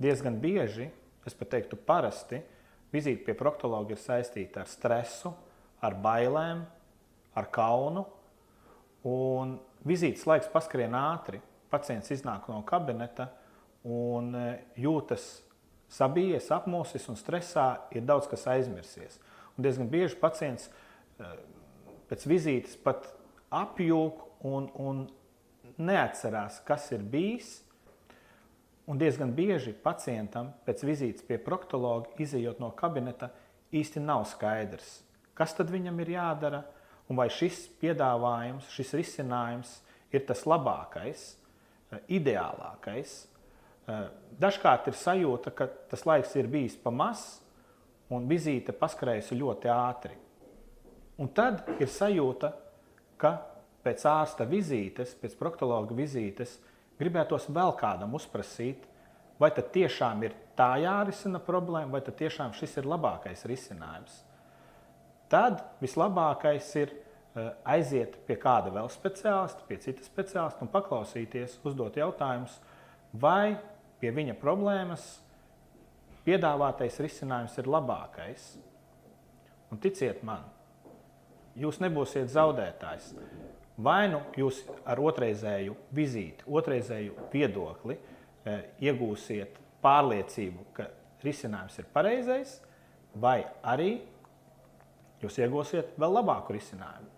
Diezgan bieži, es pat teiktu parasti, vizīte pie proktologa ir saistīta ar stresu, ar bailēm, ar kaunu. Un vizītes laiks paskrien ātri. Pacients iznāk no kabineta un jūtas sabijies, apmulsis un stresā, ir daudz kas aizmirsies. Un diezgan bieži pacients pēc vizītes pat apjūk un neatcerās, kas ir bijis. Un diezgan bieži pacientam pēc vizītes pie proktologa, izejot no kabineta, īsti nav skaidrs, kas tad viņam ir jādara un vai šis piedāvājums, šis risinājums ir tas labākais, ideālākais. Dažkārt ir sajūta, ka tas laiks ir bijis pa maz un vizīte paskrējusi ļoti ātri. Un tad ir sajūta, ka pēc ārsta vizītes, pēc proktologa vizītes, gribētos vēl kādam uzprasīt, vai tad tiešām ir tā jārisina problēma, vai tad tiešām šis ir labākais risinājums. Tad vislabākais ir aiziet pie kāda vēl speciālista, pie cita speciālista un paklausīties, uzdot jautājumus, vai pie viņa problēmas piedāvātais risinājums ir labākais. Un ticiet man, jūs nebūsiet zaudētājs. Vai nu jūs ar otrreizēju vizīti, otrreizēju viedokli iegūsiet pārliecību, ka risinājums ir pareizais, vai arī jūs iegūsiet vēl labāku risinājumu.